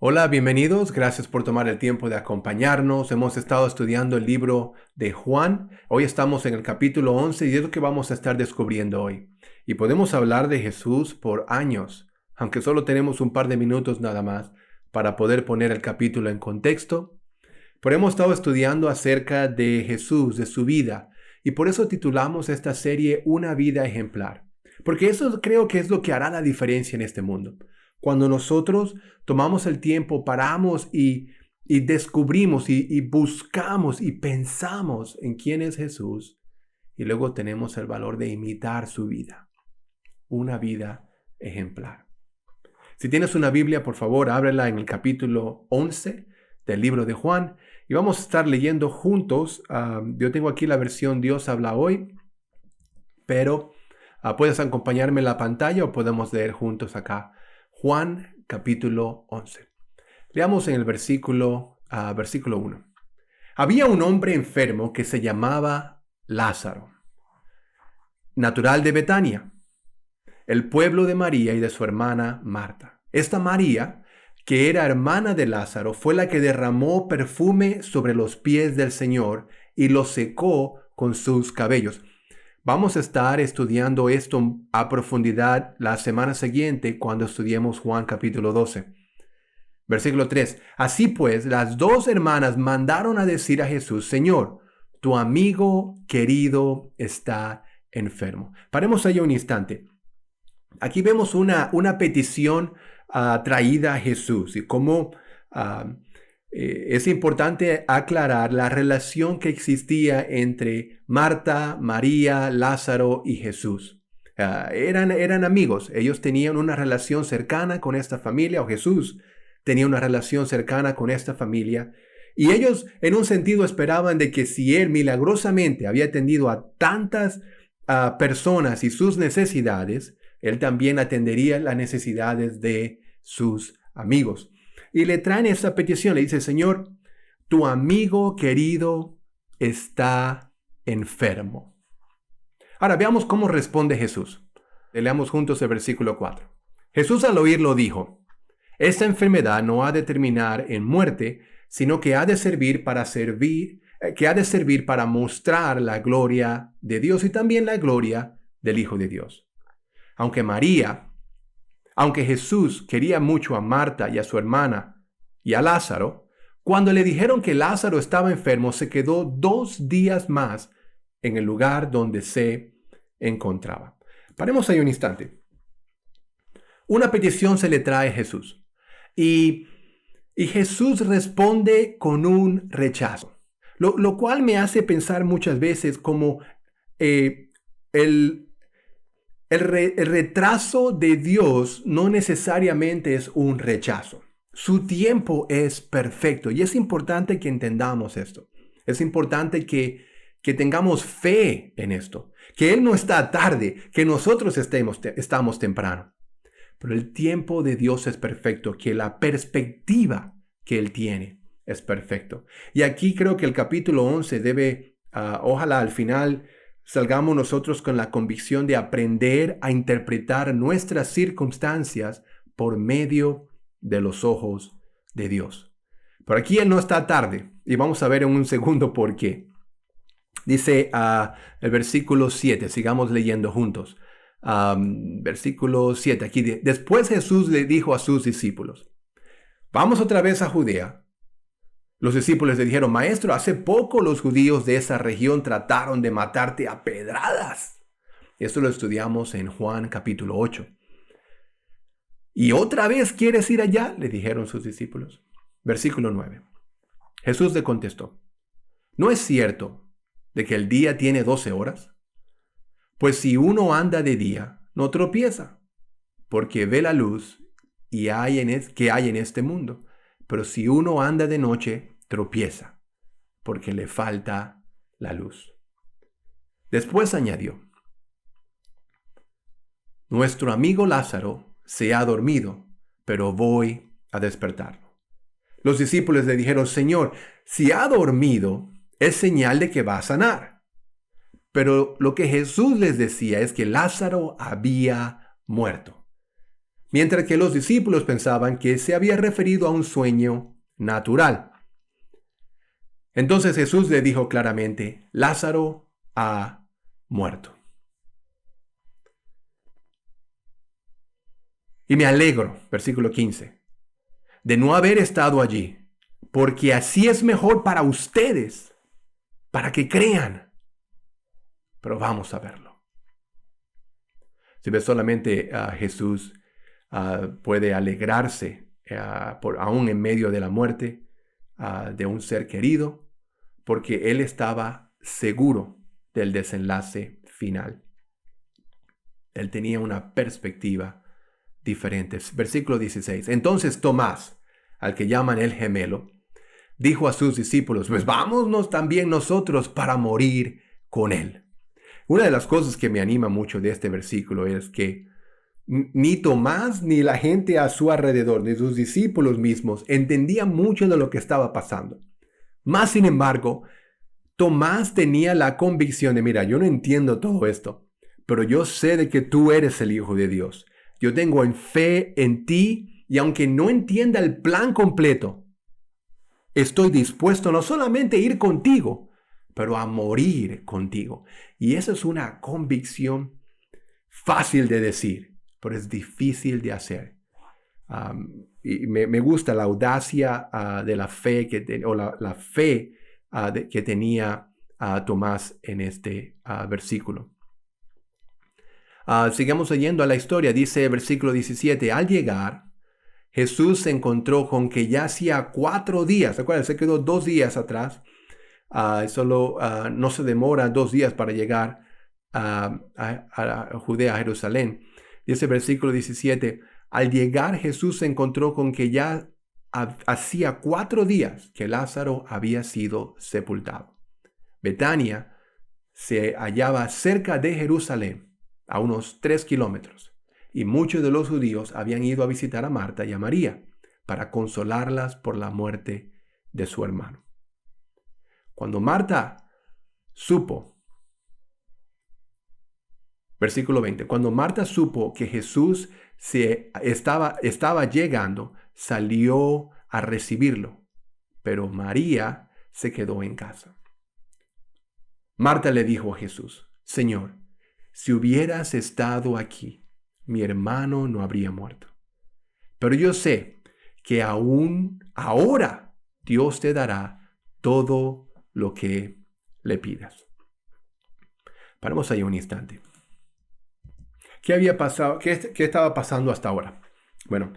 Hola, bienvenidos. Gracias por tomar el tiempo de acompañarnos. Hemos estado estudiando el libro de Juan. Hoy estamos en el capítulo 11 y es lo que vamos a estar descubriendo hoy. Y podemos hablar de Jesús por años, aunque solo tenemos un par de minutos nada más para poder poner el capítulo en contexto. Pero hemos estado estudiando acerca de Jesús, de su vida, y por eso titulamos esta serie Una vida ejemplar. Porque eso creo que es lo que hará la diferencia en este mundo. Cuando nosotros tomamos el tiempo, paramos y descubrimos y buscamos y pensamos en quién es Jesús, y luego tenemos el valor de imitar su vida, una vida ejemplar. Si tienes una Biblia, por favor, ábrela en el capítulo 11 del libro de Juan y vamos a estar leyendo juntos. Yo tengo aquí la versión Dios habla hoy, pero puedes acompañarme en la pantalla o podemos leer juntos acá. Juan capítulo 11. Leamos en el versículo 1. Había un hombre enfermo que se llamaba Lázaro, natural de Betania, el pueblo de María y de su hermana Marta. Esta María, que era hermana de Lázaro, fue la que derramó perfume sobre los pies del Señor y los secó con sus cabellos. Vamos a estar estudiando esto a profundidad la semana siguiente cuando estudiemos Juan capítulo 12. Versículo 3. Así pues, las dos hermanas mandaron a decir a Jesús: Señor, tu amigo querido está enfermo. Paremos ahí un instante. Aquí vemos una petición traída a Jesús y cómo es importante aclarar la relación que existía entre Marta, María, Lázaro y Jesús. Eran amigos, ellos tenían una relación cercana con esta familia, o Jesús tenía una relación cercana con esta familia, y ellos en un sentido esperaban de que si él milagrosamente había atendido a tantas personas y sus necesidades, él también atendería las necesidades de sus amigos. Y le traen esa petición, le dice: Señor, tu amigo querido está enfermo. Ahora veamos cómo responde Jesús. Leamos juntos el versículo 4. Jesús al oírlo dijo: esta enfermedad no ha de terminar en muerte, sino que ha de servir para mostrar la gloria de Dios y también la gloria del Hijo de Dios. Aunque Jesús quería mucho a Marta y a su hermana y a Lázaro, cuando le dijeron que Lázaro estaba enfermo, se quedó 2 días más en el lugar donde se encontraba. Paremos ahí un instante. Una petición se le trae a Jesús y Jesús responde con un rechazo, lo cual me hace pensar muchas veces como el retraso de Dios no necesariamente es un rechazo. Su tiempo es perfecto y es importante que entendamos esto. Es importante que tengamos fe en esto, que Él no está tarde, que nosotros estamos temprano. Pero el tiempo de Dios es perfecto, que la perspectiva que Él tiene es perfecto. Y aquí creo que el capítulo 11 debe, ojalá al final salgamos nosotros con la convicción de aprender a interpretar nuestras circunstancias por medio de los ojos de Dios. Por aquí Él no está tarde y vamos a ver en un segundo por qué. Dice el versículo 7, sigamos leyendo juntos. Versículo 7, aquí después Jesús le dijo a sus discípulos: vamos otra vez a Judea. Los discípulos le dijeron: Maestro, hace poco los judíos de esa región trataron de matarte a pedradas. Esto lo estudiamos en Juan capítulo 8. ¿Y otra vez quieres ir allá?, le dijeron sus discípulos. Versículo 9. Jesús le contestó: ¿no es cierto de que el día tiene 12 horas? Pues si uno anda de día, no tropieza, porque ve la luz que hay en este mundo. Pero si uno anda de noche, tropieza, porque le falta la luz. Después añadió: nuestro amigo Lázaro se ha dormido, pero voy a despertarlo. Los discípulos le dijeron: Señor, si ha dormido, es señal de que va a sanar. Pero lo que Jesús les decía es que Lázaro había muerto. mientras que los discípulos pensaban que se había referido a un sueño natural. Entonces Jesús le dijo claramente: Lázaro ha muerto. Y me alegro, versículo 15, de no haber estado allí, porque así es mejor para ustedes, para que crean. Pero vamos a verlo. Si ves, solamente Jesús puede alegrarse aún en medio de la muerte de un ser querido, porque él estaba seguro del desenlace final. Él tenía una perspectiva diferente. Versículo 16. Entonces Tomás, al que llaman el gemelo, dijo a sus discípulos: pues vámonos también nosotros para morir con él. Una de las cosas que me anima mucho de este versículo es que ni Tomás ni la gente a su alrededor, ni sus discípulos mismos, entendían mucho de lo que estaba pasando. Más sin embargo, Tomás tenía la convicción de: mira, yo no entiendo todo esto, pero yo sé de que tú eres el Hijo de Dios. Yo tengo fe en ti, y aunque no entienda el plan completo, estoy dispuesto no solamente a ir contigo, pero a morir contigo. Y esa es una convicción fácil de decir, pero es difícil de hacer. Y me gusta la audacia de la fe la fe que tenía Tomás en este versículo. Sigamos leyendo a la historia. Dice el versículo 17: al llegar, Jesús se encontró con que ya hacía 4 días. ¿Se acuerdan? Se quedó 2 días atrás. No se demora 2 días para llegar a Judea, a Jerusalén. Dice el versículo 17: al llegar, Jesús se encontró con que ya hacía 4 días que Lázaro había sido sepultado. Betania se hallaba cerca de Jerusalén, a unos 3 kilómetros, y muchos de los judíos habían ido a visitar a Marta y a María para consolarlas por la muerte de su hermano. Cuando Marta supo, versículo 20, cuando Marta supo que Jesús estaba llegando, salió a recibirlo, pero María se quedó en casa. Marta le dijo a Jesús: Señor, si hubieras estado aquí, mi hermano no habría muerto. Pero yo sé que aún ahora Dios te dará todo lo que le pidas. Paremos ahí un instante. ¿Qué había pasado? ¿Qué estaba pasando hasta ahora? Bueno,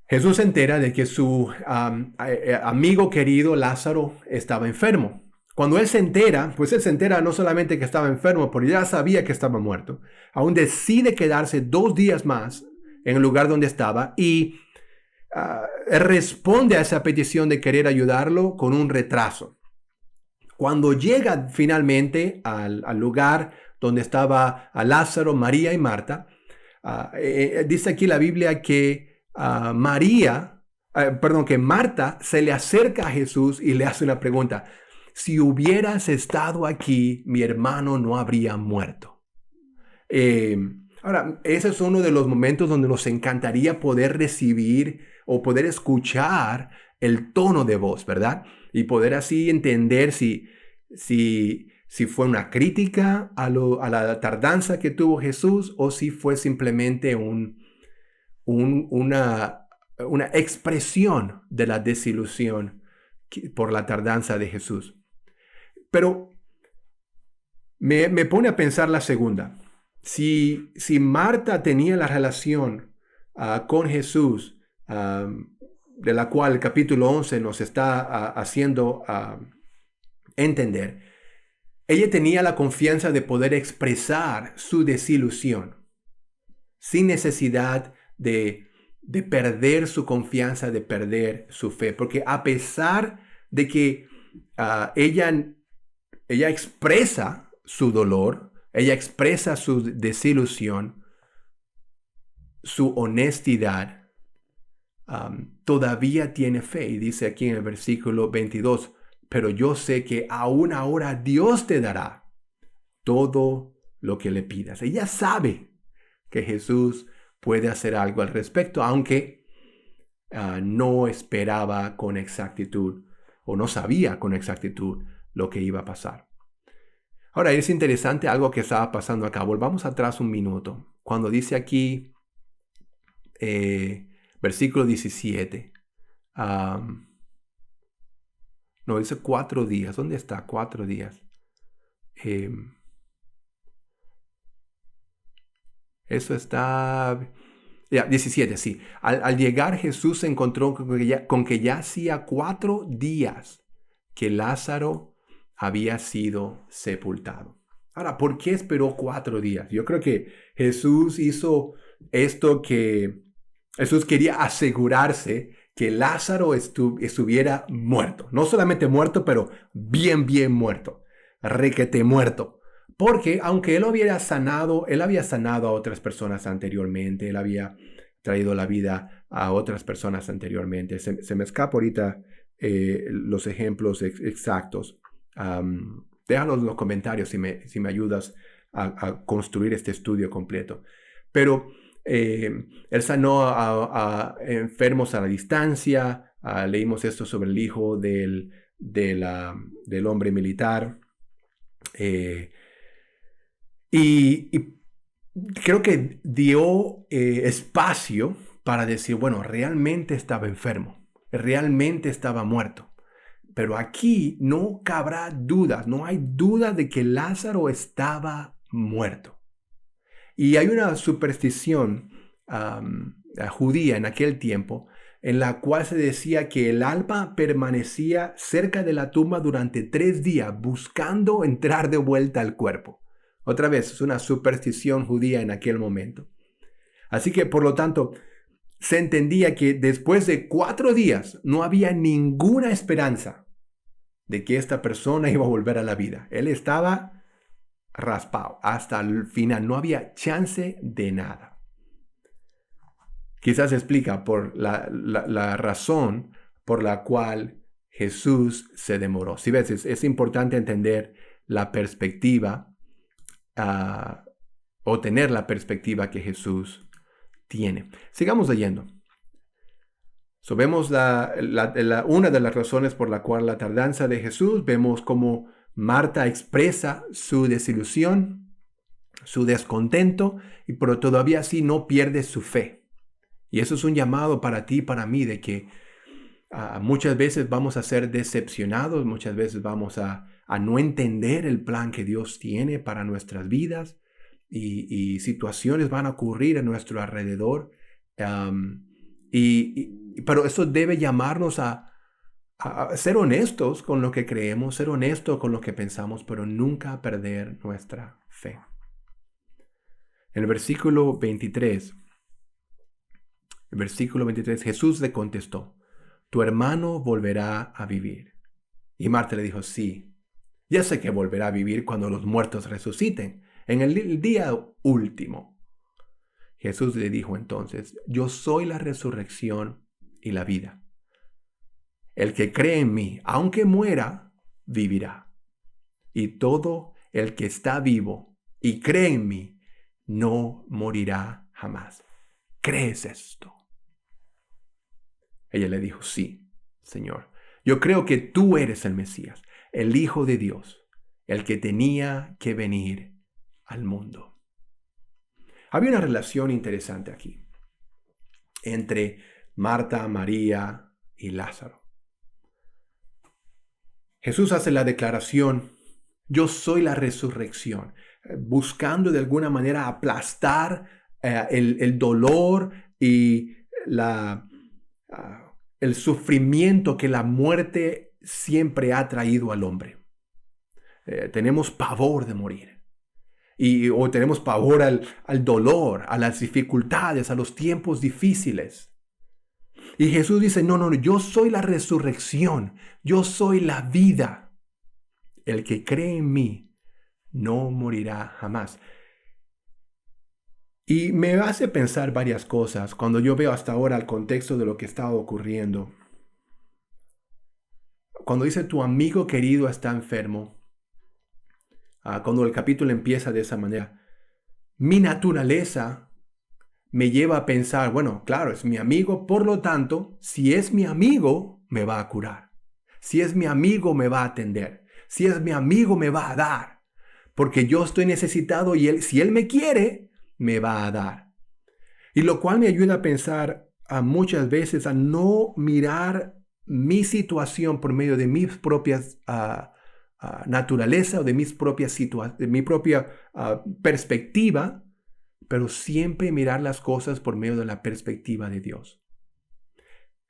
Jesús se entera de que su amigo querido Lázaro estaba enfermo. Cuando él se entera, pues él se entera no solamente que estaba enfermo, porque ya sabía que estaba muerto. Aún decide quedarse 2 días más en el lugar donde estaba y él responde a esa petición de querer ayudarlo con un retraso. Cuando llega finalmente al lugar donde estaba Lázaro, María y Marta, dice aquí la Biblia que que Marta se le acerca a Jesús y le hace una pregunta: si hubieras estado aquí, mi hermano no habría muerto. Ahora, ese es uno de los momentos donde nos encantaría poder recibir o poder escuchar el tono de voz, ¿verdad? Y poder así entender si fue una crítica a la tardanza que tuvo Jesús, o si fue simplemente una expresión de la desilusión por la tardanza de Jesús. Pero me pone a pensar la segunda. Si Marta tenía la relación con Jesús, de la cual el capítulo 11 nos está haciendo entender, ella tenía la confianza de poder expresar su desilusión sin necesidad de perder su confianza, de perder su fe. Porque a pesar de que ella expresa su dolor, ella expresa su desilusión, su honestidad, todavía tiene fe. Y dice aquí en el versículo 22, pero yo sé que aún ahora Dios te dará todo lo que le pidas. Ella sabe que Jesús puede hacer algo al respecto, aunque no esperaba con exactitud o no sabía con exactitud lo que iba a pasar. Ahora, es interesante algo que estaba pasando acá. Volvamos atrás un minuto. Cuando dice aquí, versículo 17, no, dice 4 días. ¿Dónde está? 4 días. Eso está... Ya, 17, sí. Al llegar Jesús se encontró con que ya hacía 4 días que Lázaro había sido sepultado. Ahora, ¿por qué esperó 4 días? Yo creo que Jesús hizo esto que Jesús quería asegurarse que Lázaro estuviera muerto. No solamente muerto, pero bien, bien muerto. Requete muerto. Porque aunque él había sanado a otras personas anteriormente, él había traído la vida a otras personas anteriormente. Se me escapa ahorita los ejemplos exactos. Déjalos en los comentarios si me ayudas a construir este estudio completo. Pero él sanó a enfermos a la distancia. Leímos esto sobre el hijo del hombre militar. Y creo que dio espacio para decir, bueno, realmente estaba enfermo, realmente estaba muerto. Pero aquí no cabrá dudas, no hay duda de que Lázaro estaba muerto. Y hay una superstición judía en aquel tiempo en la cual se decía que el alma permanecía cerca de la tumba durante 3 días buscando entrar de vuelta al cuerpo. Otra vez, es una superstición judía en aquel momento. Así que, por lo tanto, se entendía que después de 4 días no había ninguna esperanza de que esta persona iba a volver a la vida. Él estaba raspado hasta el final, no había chance de nada. Quizás explica por la razón por la cual Jesús se demoró. Si ves, es importante entender la perspectiva o tener la perspectiva que Jesús tiene. Sigamos leyendo. Vemos una de las razones por la cual la tardanza de Jesús. Vemos cómo Marta expresa su desilusión, su descontento, pero todavía así no pierde su fe. Y eso es un llamado para ti y para mí de que muchas veces vamos a ser decepcionados, muchas veces vamos a no entender el plan que Dios tiene para nuestras vidas y situaciones van a ocurrir a nuestro alrededor. Pero eso debe llamarnos a ser honestos con lo que creemos, ser honestos con lo que pensamos, pero nunca perder nuestra fe. En el versículo 23, Jesús le contestó, tu hermano volverá a vivir. Y Marta le dijo, sí, ya sé que volverá a vivir cuando los muertos resuciten, en el día último. Jesús le dijo entonces, yo soy la resurrección y la vida. El que cree en mí, aunque muera, vivirá. Y todo el que está vivo y cree en mí, no morirá jamás. ¿Crees esto? Ella le dijo, sí, Señor. Yo creo que tú eres el Mesías, el Hijo de Dios, el que tenía que venir al mundo. Había una relación interesante aquí entre Marta, María y Lázaro. Jesús hace la declaración, yo soy la resurrección, buscando de alguna manera aplastar el dolor y el sufrimiento que la muerte siempre ha traído al hombre. Tenemos pavor de morir. O tenemos pavor al dolor, a las dificultades, a los tiempos difíciles. Y Jesús dice, no, yo soy la resurrección, yo soy la vida. El que cree en mí no morirá jamás. Y me hace pensar varias cosas cuando yo veo hasta ahora el contexto de lo que está ocurriendo. Cuando dice tu amigo querido está enfermo, cuando el capítulo empieza de esa manera, mi naturaleza me lleva a pensar, bueno, claro, es mi amigo, por lo tanto, si es mi amigo, me va a curar. Si es mi amigo, me va a atender. Si es mi amigo, me va a dar. Porque yo estoy necesitado y si él me quiere, me va a dar. Y lo cual me ayuda a pensar muchas veces a no mirar mi situación por medio de mis propias naturaleza o de de mi propia perspectiva, pero siempre mirar las cosas por medio de la perspectiva de Dios.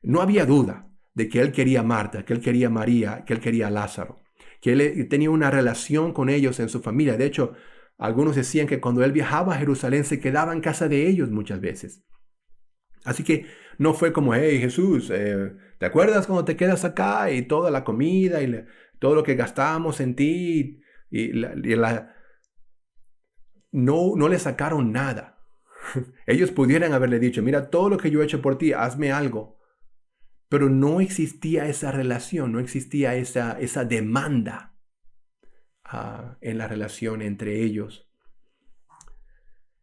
No había duda de que él quería a Marta, que él quería a María, que él quería a Lázaro, que él tenía una relación con ellos en su familia. De hecho, algunos decían que cuando él viajaba a Jerusalén se quedaba en casa de ellos muchas veces. Así que no fue como, hey Jesús, ¿te acuerdas cuando te quedas acá y toda la comida y todo lo que gastamos en ti? No le sacaron nada. Ellos pudieran haberle dicho, mira, todo lo que yo he hecho por ti, hazme algo. Pero no existía esa relación, no existía esa demanda en la relación entre ellos.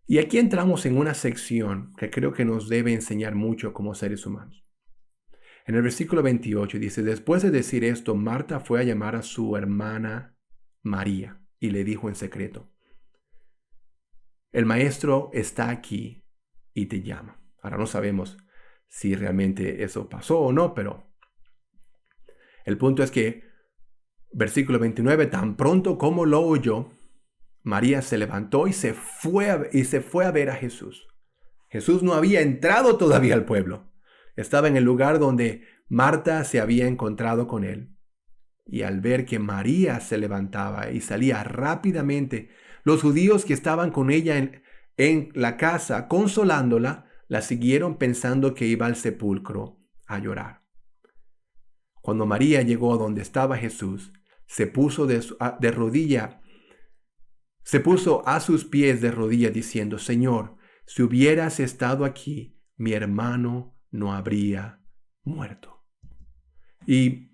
Y aquí entramos en una sección que creo que nos debe enseñar mucho como seres humanos. En el versículo 28 dice, después de decir esto, Marta fue a llamar a su hermana María y le dijo en secreto, el maestro está aquí y te llama. Ahora no sabemos si realmente eso pasó o no, pero el punto es que, versículo 29, tan pronto como lo oyó, María se levantó y se fue a ver a Jesús. Jesús no había entrado todavía al pueblo. Estaba en el lugar donde Marta se había encontrado con él. Y al ver que María se levantaba y salía rápidamente, los judíos que estaban con ella en la casa, consolándola, la siguieron pensando que iba al sepulcro a llorar. Cuando María llegó a donde estaba Jesús, se puso a sus pies de rodillas diciendo, Señor, si hubieras estado aquí, mi hermano no habría muerto. Y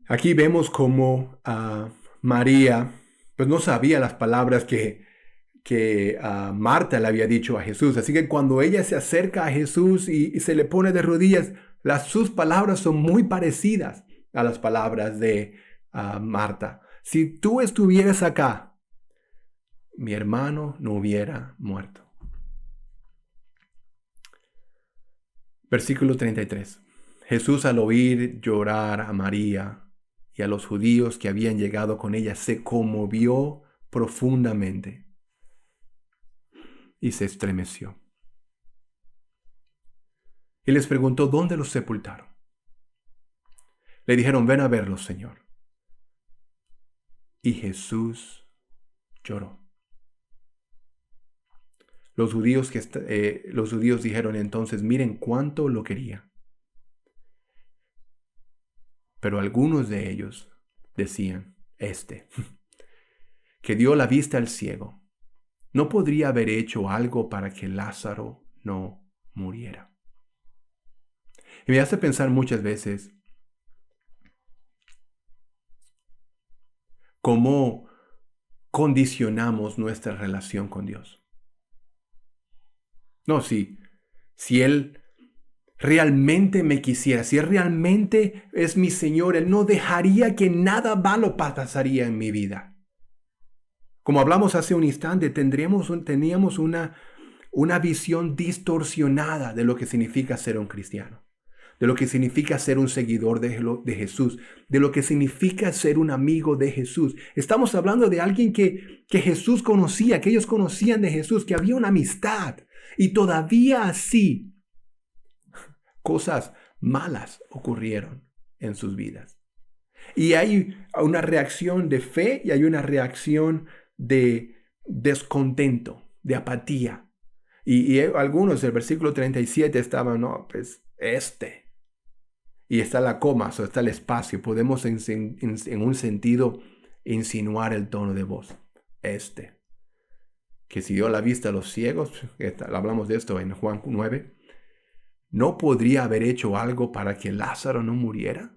aquí vemos cómo María pues no sabía las palabras que Marta le había dicho a Jesús. Así que cuando ella se acerca a Jesús y se le pone de rodillas, sus palabras son muy parecidas a las palabras de Marta. Si tú estuvieras acá, mi hermano no hubiera muerto. Versículo 33. Jesús, al oír llorar a María y a los judíos que habían llegado con ella, se conmovió profundamente y se estremeció. Y les preguntó, ¿dónde los sepultaron? Le dijeron, ven a verlos, Señor. Y Jesús lloró. Los judíos dijeron entonces, miren cuánto lo quería. Pero algunos de ellos decían, que dio la vista al ciego, ¿no podría haber hecho algo para que Lázaro no muriera? Y me hace pensar muchas veces cómo condicionamos nuestra relación con Dios. No, si Él realmente me quisiera, si Él realmente es mi Señor, Él no dejaría que nada malo pasaría en mi vida. Como hablamos hace un instante, teníamos una visión distorsionada de lo que significa ser un cristiano, de lo que significa ser un seguidor de Jesús, de lo que significa ser un amigo de Jesús. Estamos hablando de alguien que Jesús conocía, que ellos conocían de Jesús, que había una amistad. Y todavía así, cosas malas ocurrieron en sus vidas. Y hay una reacción de fe y hay una reacción de descontento, de apatía. Y algunos del versículo 37 estaban, no, pues Y está la coma, o está el espacio. Podemos en un sentido insinuar el tono de voz. Que si dio la vista a los ciegos, hablamos de esto en Juan 9, ¿no podría haber hecho algo para que Lázaro no muriera?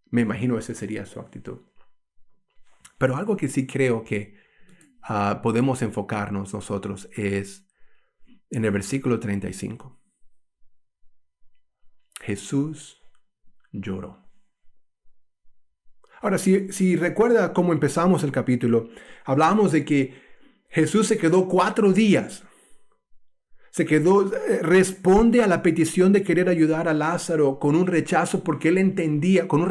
Me imagino esa sería su actitud. Pero algo que sí creo que podemos enfocarnos nosotros es en el versículo 35. Jesús lloró. Ahora, si recuerda cómo empezamos el capítulo, hablábamos de que Jesús se quedó 4 días. Responde a la petición de querer ayudar a Lázaro con un rechazo porque él entendía, con un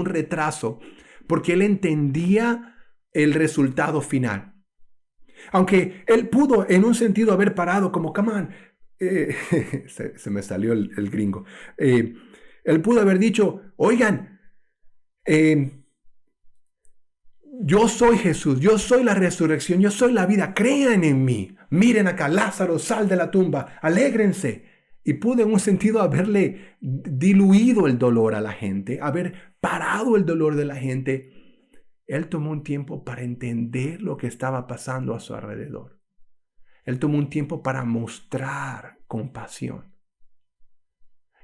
retraso, porque él entendía el resultado final. Aunque él pudo en un sentido haber parado como, come on, se me salió el gringo. Él pudo haber dicho, oigan, yo soy Jesús, yo soy la resurrección, yo soy la vida, crean en mí. Miren acá, Lázaro, sal de la tumba, alégrense. Y pudo en un sentido haberle diluido el dolor a la gente, haber parado el dolor de la gente. Él tomó un tiempo para entender lo que estaba pasando a su alrededor. Él tomó un tiempo para mostrar compasión.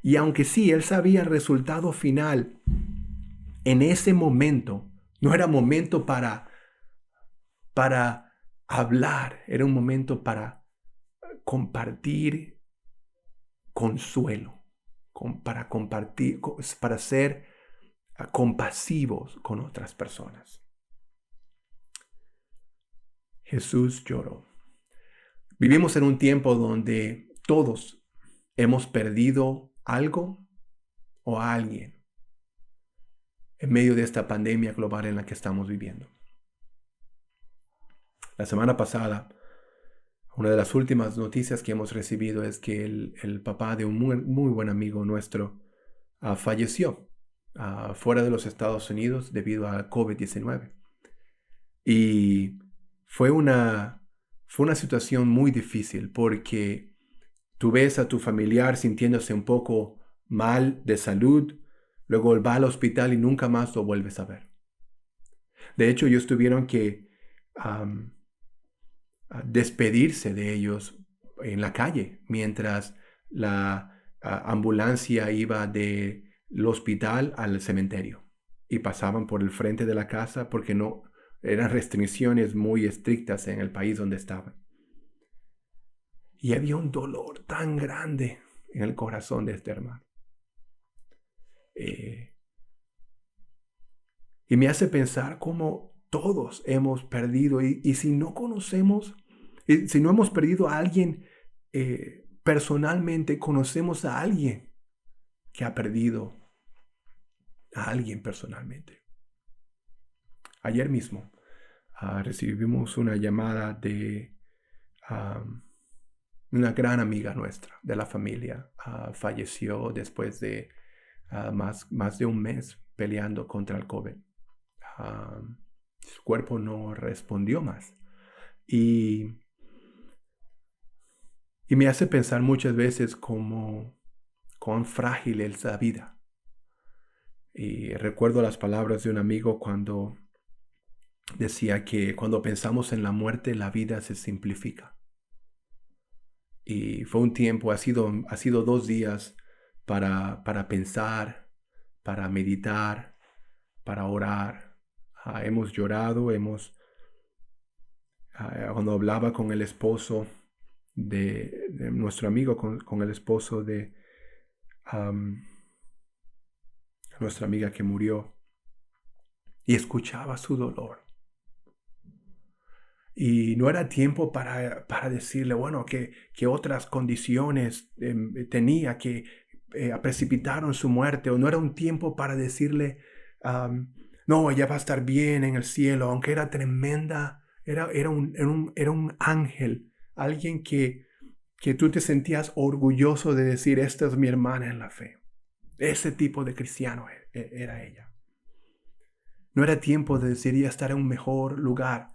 Y aunque sí, él sabía el resultado final, en ese momento, no era momento para hablar, era un momento para compartir consuelo, para compartir, para ser compasivos con otras personas. Jesús lloró. Vivimos en un tiempo donde todos hemos perdido algo o a alguien en medio de esta pandemia global en la que estamos viviendo. La semana pasada, una de las últimas noticias que hemos recibido es que el papá de un muy buen amigo nuestro falleció fuera de los Estados Unidos debido a COVID-19. Y fue una situación muy difícil porque tú ves a tu familiar sintiéndose un poco mal de salud, luego va al hospital y nunca más lo vuelves a ver. De hecho, ellos tuvieron que despedirse de ellos en la calle mientras la ambulancia iba del hospital al cementerio y pasaban por el frente de la casa porque no eran restricciones muy estrictas en el país donde estaban. Y había un dolor tan grande en el corazón de este hermano. Y me hace pensar cómo todos hemos perdido, y si no conocemos, si no hemos perdido a alguien personalmente, conocemos a alguien que ha perdido a alguien personalmente. Ayer mismo recibimos una llamada de una gran amiga nuestra de la familia. Falleció después de más de un mes peleando contra el COVID. Su cuerpo no respondió más. Y me hace pensar muchas veces cuán frágil es la vida. Y recuerdo las palabras de un amigo cuando decía que cuando pensamos en la muerte, la vida se simplifica. Y fue un tiempo, ha sido 2 días para pensar, para meditar, para orar. Hemos llorado, cuando hablaba con el esposo de nuestro amigo, con el esposo de nuestra amiga que murió, y escuchaba su dolor. Y no era tiempo para decirle, bueno, que otras condiciones tenía que precipitaron su muerte, o no era un tiempo para decirle, no, ella va a estar bien en el cielo, aunque era tremenda, era un ángel, alguien que tú te sentías orgulloso de decir, esta es mi hermana en la fe. Ese tipo de cristiano era ella. No era tiempo de decir, ella estará en un mejor lugar.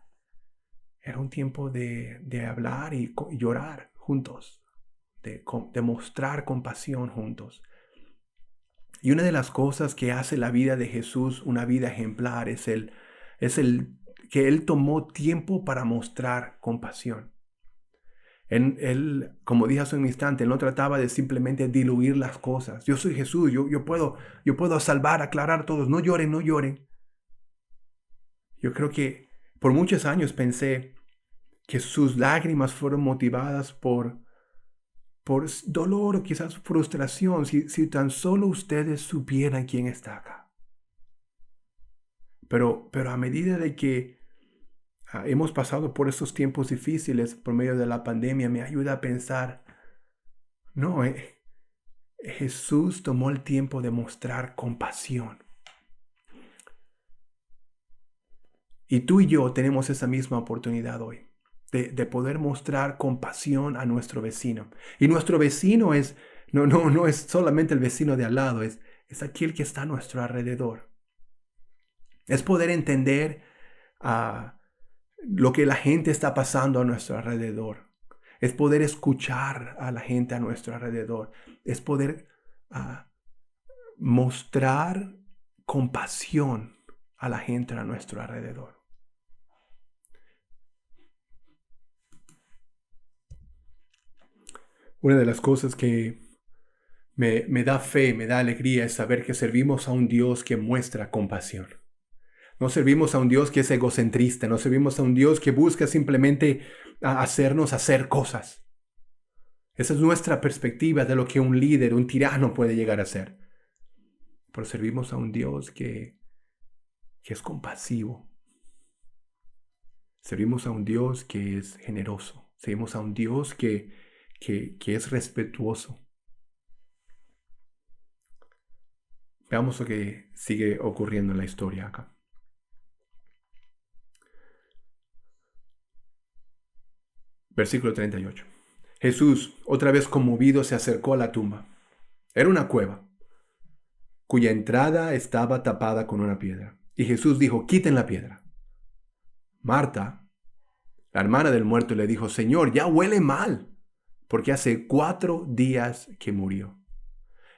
Era un tiempo de hablar y llorar juntos, de mostrar compasión juntos. Y una de las cosas que hace la vida de Jesús una vida ejemplar es el que Él tomó tiempo para mostrar compasión. Él, como dije hace un instante, Él no trataba de simplemente diluir las cosas. Yo soy Jesús, yo puedo salvar, aclarar a todos. No lloren, no lloren. Yo creo que Por muchos años pensé que sus lágrimas fueron motivadas por dolor o quizás frustración, si tan solo ustedes supieran quién está acá. Pero a medida de que hemos pasado por estos tiempos difíciles por medio de la pandemia, me ayuda a pensar, no, Jesús tomó el tiempo de mostrar compasión. Y tú y yo tenemos esa misma oportunidad hoy, de poder mostrar compasión a nuestro vecino. Y nuestro vecino no es solamente el vecino de al lado, es aquel que está a nuestro alrededor. Es poder entender lo que la gente está pasando a nuestro alrededor. Es poder escuchar a la gente a nuestro alrededor. Es poder mostrar compasión a la gente a nuestro alrededor. Una de las cosas que me da fe, me da alegría es saber que servimos a un Dios que muestra compasión. No servimos a un Dios que es egocentrista, no servimos a un Dios que busca simplemente hacernos hacer cosas. Esa es nuestra perspectiva de lo que un líder, un tirano puede llegar a ser. Pero servimos a un Dios que es compasivo. Servimos a un Dios que es generoso. Servimos a un Dios que es respetuoso. Veamos lo que sigue ocurriendo en la historia acá. Versículo 38. Jesús, otra vez conmovido, se acercó a la tumba. Era una cueva, cuya entrada estaba tapada con una piedra. Y Jesús dijo, quiten la piedra. Marta, la hermana del muerto, le dijo, Señor, ya huele mal, porque hace 4 días que murió.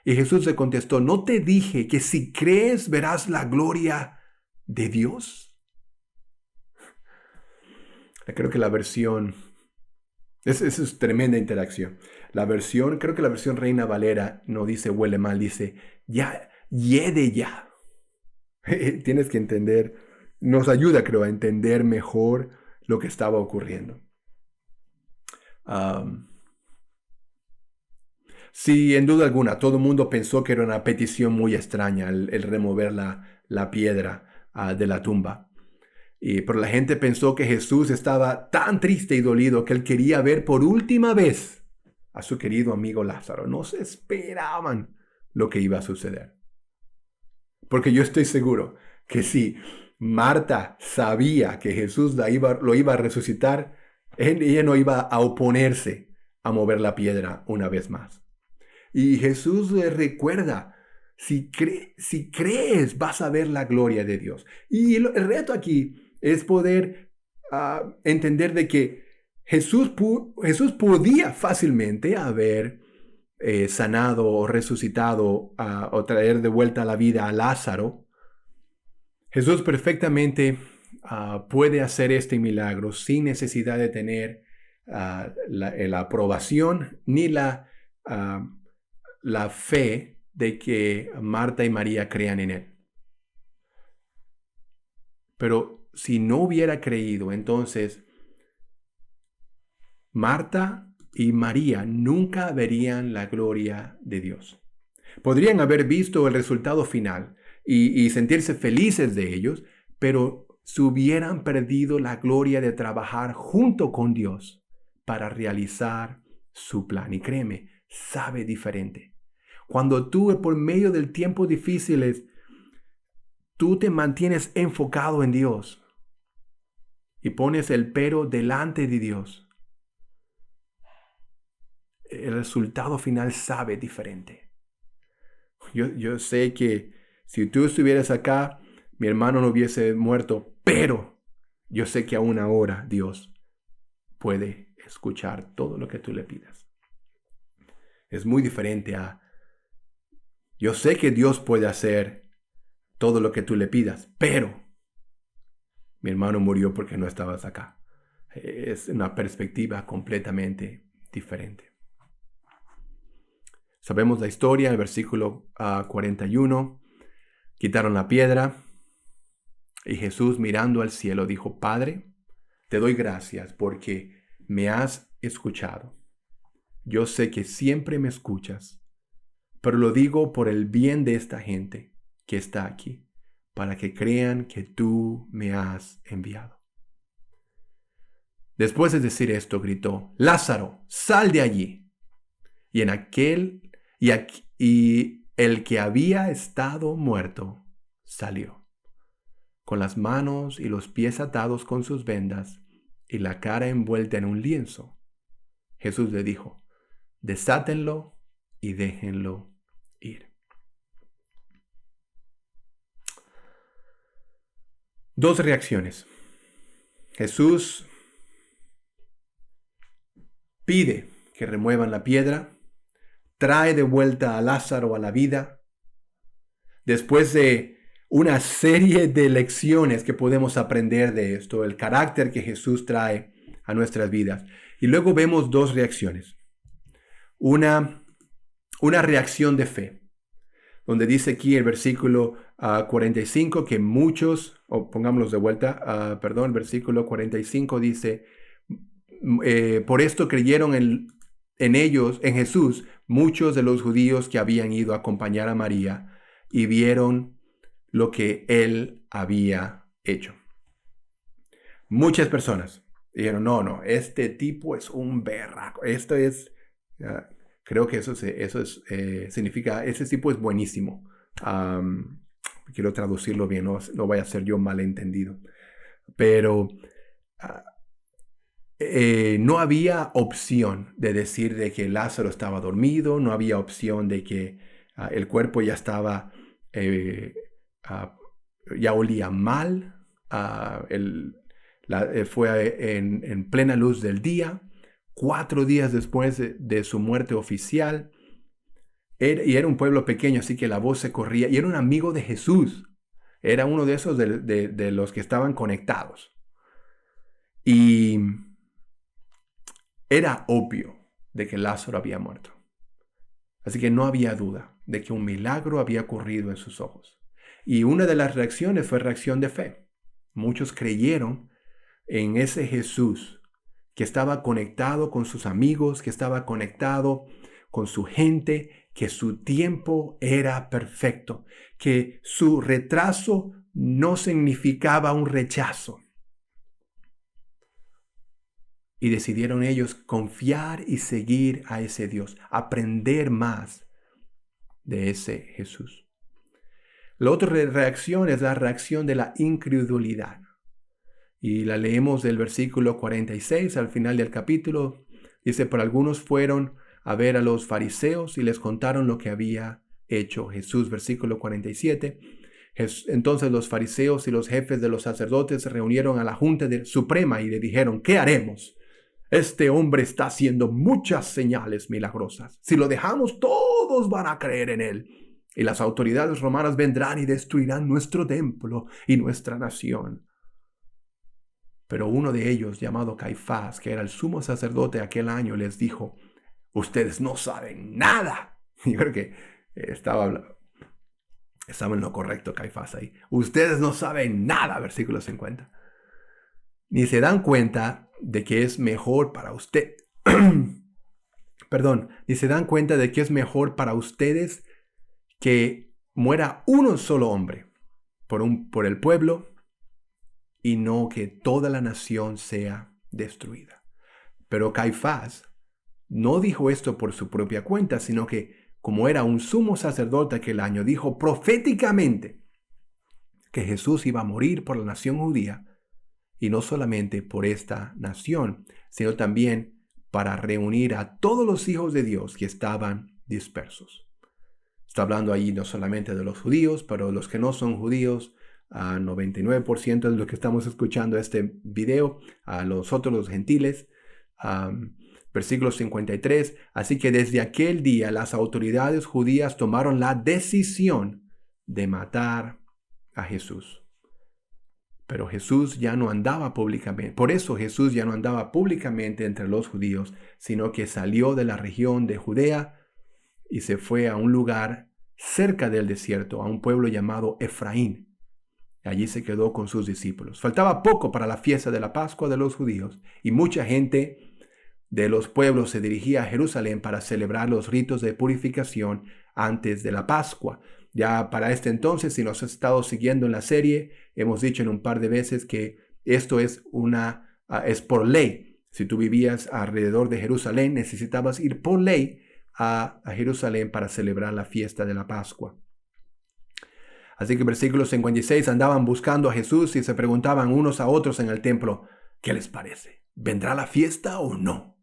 Y Jesús le contestó, ¿no te dije que si crees verás la gloria de Dios? Creo que la versión, esa es tremenda interacción. Creo que la versión Reina Valera no dice huele mal, dice ya, hiede ya. Tienes que entender, nos ayuda creo a entender mejor lo que estaba ocurriendo. Sí, en duda alguna, todo el mundo pensó que era una petición muy extraña el remover la piedra de la tumba. Pero la gente pensó que Jesús estaba tan triste y dolido que él quería ver por última vez a su querido amigo Lázaro. No se esperaban lo que iba a suceder. Porque yo estoy seguro que si Marta sabía que Jesús lo iba a resucitar, ella no iba a oponerse a mover la piedra una vez más. Y Jesús le recuerda, si crees vas a ver la gloria de Dios. Y el reto aquí es poder entender de que Jesús podía fácilmente haber sanado o resucitado o traer de vuelta a la vida a Lázaro. Jesús perfectamente puede hacer este milagro sin necesidad de tener la aprobación ni la fe de que Marta y María crean en él. Pero si no hubiera creído, entonces Marta y María nunca verían la gloria de Dios. Podrían haber visto el resultado final y sentirse felices de ellos, pero se hubieran perdido la gloria de trabajar junto con Dios para realizar su plan. Y créeme, sabe diferente. Cuando tú, por medio del tiempo difíciles, tú te mantienes enfocado en Dios y pones el pero delante de Dios, el resultado final sabe diferente. Yo sé que si tú estuvieras acá, mi hermano no hubiese muerto, pero yo sé que aún ahora Dios puede escuchar todo lo que tú le pidas. Es muy diferente a, yo sé que Dios puede hacer todo lo que tú le pidas, pero mi hermano murió porque no estabas acá. Es una perspectiva completamente diferente. Sabemos la historia, el versículo 41. Quitaron la piedra. Y Jesús, mirando al cielo, dijo: Padre, te doy gracias porque me has escuchado. Yo sé que siempre me escuchas, pero lo digo por el bien de esta gente que está aquí, para que crean que tú me has enviado. Después de decir esto, gritó: Lázaro, sal de allí. Y el que había estado muerto salió, con las manos y los pies atados con sus vendas y la cara envuelta en un lienzo. Jesús le dijo: Desátenlo y déjenlo ir. Dos reacciones. Jesús pide que remuevan la piedra, trae de vuelta a Lázaro a la vida. Después de una serie de lecciones que podemos aprender de esto, el carácter que Jesús trae a nuestras vidas. Y luego vemos dos reacciones. Una reacción de fe, donde dice aquí el versículo 45 que muchos, o pongámoslos de vuelta, el versículo 45 dice: por esto creyeron en Jesús, muchos de los judíos que habían ido a acompañar a María y vieron lo que él había hecho. Muchas personas dijeron: no, este tipo es un berraco. Esto es, creo que eso significa, ese tipo es buenísimo. Quiero traducirlo bien, no vaya a ser yo malentendido. Pero no había opción de decir de que Lázaro estaba dormido, no había opción de que el cuerpo ya estaba, ya olía mal, fue en plena luz del día, 4 días después de su muerte oficial, y era un pueblo pequeño, así que la voz se corría, y era un amigo de Jesús, era uno de esos de los que estaban conectados. Y era obvio de que Lázaro había muerto. Así que no había duda de que un milagro había ocurrido en sus ojos. Y una de las reacciones fue reacción de fe. Muchos creyeron en ese Jesús que estaba conectado con sus amigos, que estaba conectado con su gente, que su tiempo era perfecto, que su retraso no significaba un rechazo. Y decidieron ellos confiar y seguir a ese Dios, aprender más de ese Jesús. La otra reacción es la reacción de la incredulidad. Y la leemos del versículo 46 al final del capítulo. Dice: pero algunos fueron a ver a los fariseos y les contaron lo que había hecho Jesús. Versículo 47. Entonces los fariseos y los jefes de los sacerdotes se reunieron a la junta suprema y le dijeron: ¿qué haremos? Este hombre está haciendo muchas señales milagrosas. Si lo dejamos, todos van a creer en él. Y las autoridades romanas vendrán y destruirán nuestro templo y nuestra nación. Pero uno de ellos, llamado Caifás, que era el sumo sacerdote aquel año, les dijo: ustedes no saben nada. Yo creo que estaba en lo correcto Caifás ahí. Ustedes no saben nada, versículo 50. Ni se dan cuenta de que es mejor para usted. Ni se dan cuenta de que es mejor para ustedes que muera uno solo hombre por el pueblo y no que toda la nación sea destruida. Pero Caifás no dijo esto por su propia cuenta, sino que, como era un sumo sacerdote aquel año, dijo proféticamente que Jesús iba a morir por la nación judía, y no solamente por esta nación, sino también para reunir a todos los hijos de Dios que estaban dispersos. Está hablando allí no solamente de los judíos, pero de los que no son judíos, a 99% de los que estamos escuchando este video, a los gentiles. Versículo 53. Así que desde aquel día las autoridades judías tomaron la decisión de matar a Jesús. Pero Jesús ya no andaba públicamente. Por eso Jesús ya no andaba públicamente entre los judíos, sino que salió de la región de Judea y se fue a un lugar cerca del desierto, a un pueblo llamado Efraín. Allí se quedó con sus discípulos. Faltaba poco para la fiesta de la Pascua de los judíos y mucha gente de los pueblos se dirigía a Jerusalén para celebrar los ritos de purificación antes de la Pascua. Ya para este entonces, si nos has estado siguiendo en la serie, hemos dicho en un par de veces que esto es por ley. Si tú vivías alrededor de Jerusalén, necesitabas ir por ley a Jerusalén para celebrar la fiesta de la Pascua. Así que versículo 56, andaban buscando a Jesús y se preguntaban unos a otros en el templo, ¿qué les parece? ¿Vendrá la fiesta o no?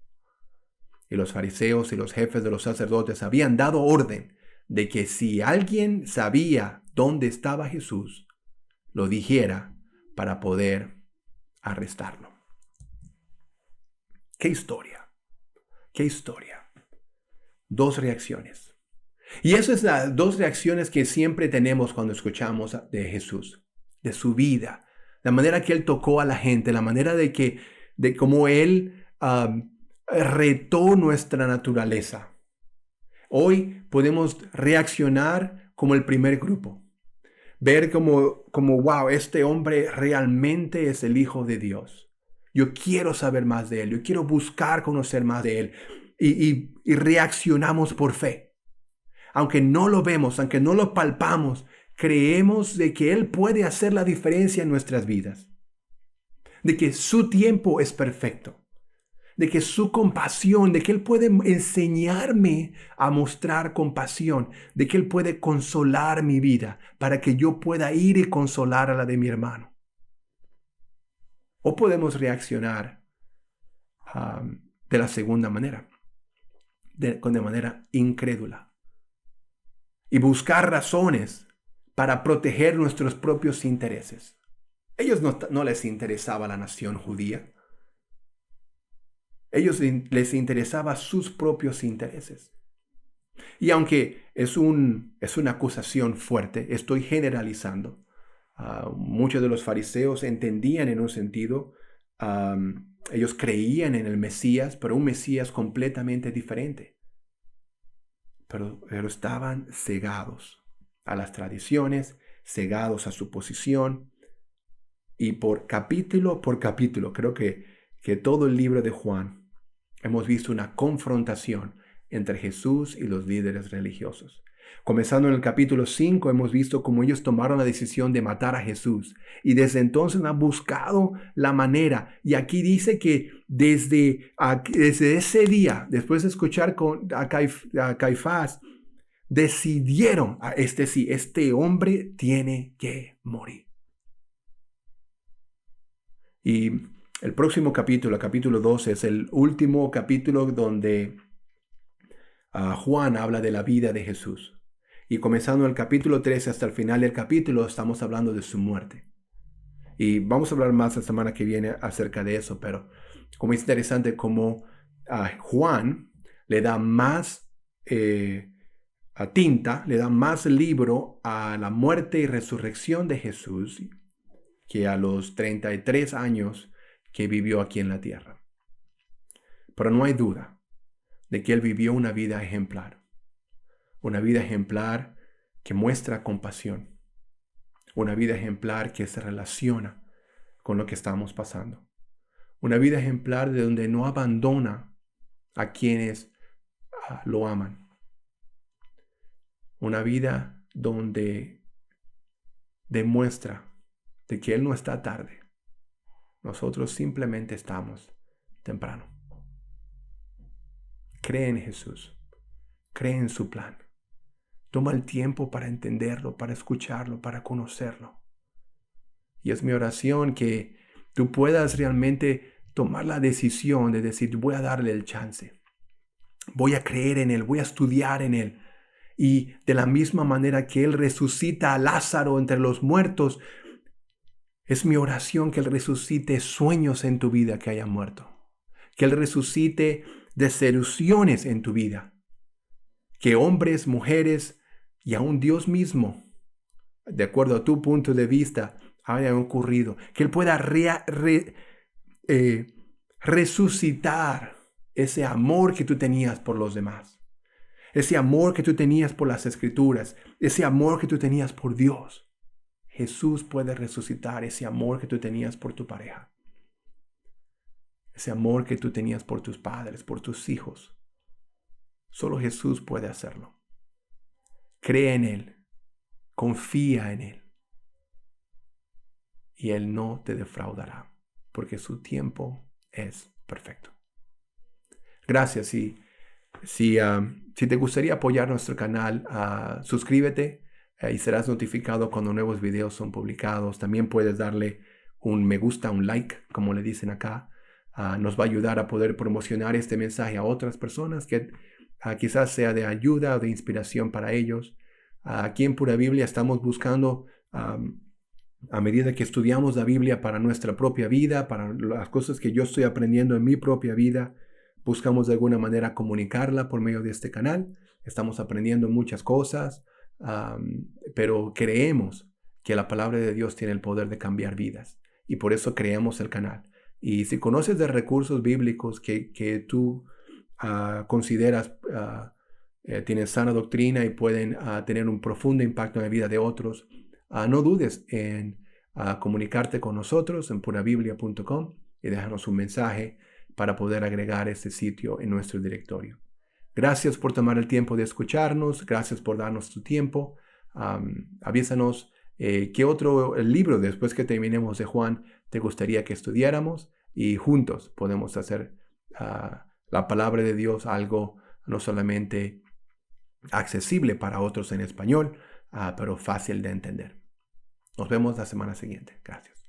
Y los fariseos y los jefes de los sacerdotes habían dado orden de que si alguien sabía dónde estaba Jesús, lo dijera para poder arrestarlo. ¡Qué historia! ¡Qué historia! Dos reacciones. Y esas son las dos reacciones que siempre tenemos cuando escuchamos de Jesús, de su vida, la manera que Él tocó a la gente, la manera de cómo Él retó nuestra naturaleza. Hoy podemos reaccionar como el primer grupo, ver como wow, este hombre realmente es el Hijo de Dios. Yo quiero saber más de Él, yo quiero buscar conocer más de Él y reaccionamos por fe. Aunque no lo vemos, aunque no lo palpamos, creemos de que Él puede hacer la diferencia en nuestras vidas. De que su tiempo es perfecto. De que su compasión, de que Él puede enseñarme a mostrar compasión. De que Él puede consolar mi vida para que yo pueda ir y consolar a la de mi hermano. O podemos reaccionar de la segunda manera. De manera incrédula. Y buscar razones para proteger nuestros propios intereses. Ellos no les interesaba la nación judía. Ellos les interesaba sus propios intereses. Y aunque es una acusación fuerte, estoy generalizando. Muchos de los fariseos entendían en un sentido, ellos creían en el Mesías, pero un Mesías completamente diferente. Pero estaban cegados a las tradiciones, cegados a su posición. Y por capítulo, creo que todo el libro de Juan, hemos visto una confrontación entre Jesús y los líderes religiosos. Comenzando en el capítulo 5, hemos visto cómo ellos tomaron la decisión de matar a Jesús. Y desde entonces han buscado la manera. Y aquí dice que desde ese día, después de escuchar a Caifás, decidieron, este hombre tiene que morir. Y el próximo capítulo, el capítulo 12, es el último capítulo donde Juan habla de la vida de Jesús. Y comenzando el capítulo 13 hasta el final del capítulo, estamos hablando de su muerte. Y vamos a hablar más la semana que viene acerca de eso, pero como es interesante como Juan le da más tinta, le da más libro a la muerte y resurrección de Jesús que a los 33 años que vivió aquí en la tierra. Pero no hay duda de que él vivió una vida ejemplar. Una vida ejemplar que muestra compasión. Una vida ejemplar que se relaciona con lo que estamos pasando. Una vida ejemplar de donde no abandona a quienes lo aman. Una vida donde demuestra de que Él no está tarde. Nosotros simplemente estamos temprano. Cree en Jesús. Cree en su plan. Toma el tiempo para entenderlo, para escucharlo, para conocerlo. Y es mi oración que tú puedas realmente tomar la decisión de decir, voy a darle el chance. Voy a creer en Él, voy a estudiar en Él. Y de la misma manera que Él resucita a Lázaro entre los muertos, es mi oración que Él resucite sueños en tu vida que hayan muerto. Que Él resucite desilusiones en tu vida. Que hombres, mujeres y aún Dios mismo, de acuerdo a tu punto de vista, hayan ocurrido. Que Él pueda resucitar ese amor que tú tenías por los demás. Ese amor que tú tenías por las Escrituras. Ese amor que tú tenías por Dios. Jesús puede resucitar ese amor que tú tenías por tu pareja, ese amor que tú tenías por tus padres, por tus hijos. Solo Jesús puede hacerlo. Cree en Él, confía en Él, y Él no te defraudará, porque su tiempo es perfecto. Gracias. Si te gustaría apoyar nuestro canal, suscríbete y serás notificado cuando nuevos videos son publicados. También puedes darle un me gusta, un like, como le dicen acá. Nos va a ayudar a poder promocionar este mensaje a otras personas que quizás sea de ayuda o de inspiración para ellos. Aquí en Pura Biblia estamos buscando, a medida que estudiamos la Biblia para nuestra propia vida, para las cosas que yo estoy aprendiendo en mi propia vida, buscamos de alguna manera comunicarla por medio de este canal. Estamos aprendiendo muchas cosas, pero creemos que la palabra de Dios tiene el poder de cambiar vidas, y por eso creamos el canal. Y si conoces de recursos bíblicos que tú consideras tienen sana doctrina y pueden tener un profundo impacto en la vida de otros, no dudes en comunicarte con nosotros en purabiblia.com y déjanos un mensaje para poder agregar este sitio en nuestro directorio. Gracias por tomar el tiempo de escucharnos. Gracias por darnos tu tiempo. Avísanos qué otro libro, después que terminemos de Juan, te gustaría que estudiáramos, y juntos podemos hacer la palabra de Dios algo no solamente accesible para otros en español, pero fácil de entender. Nos vemos la semana siguiente. Gracias.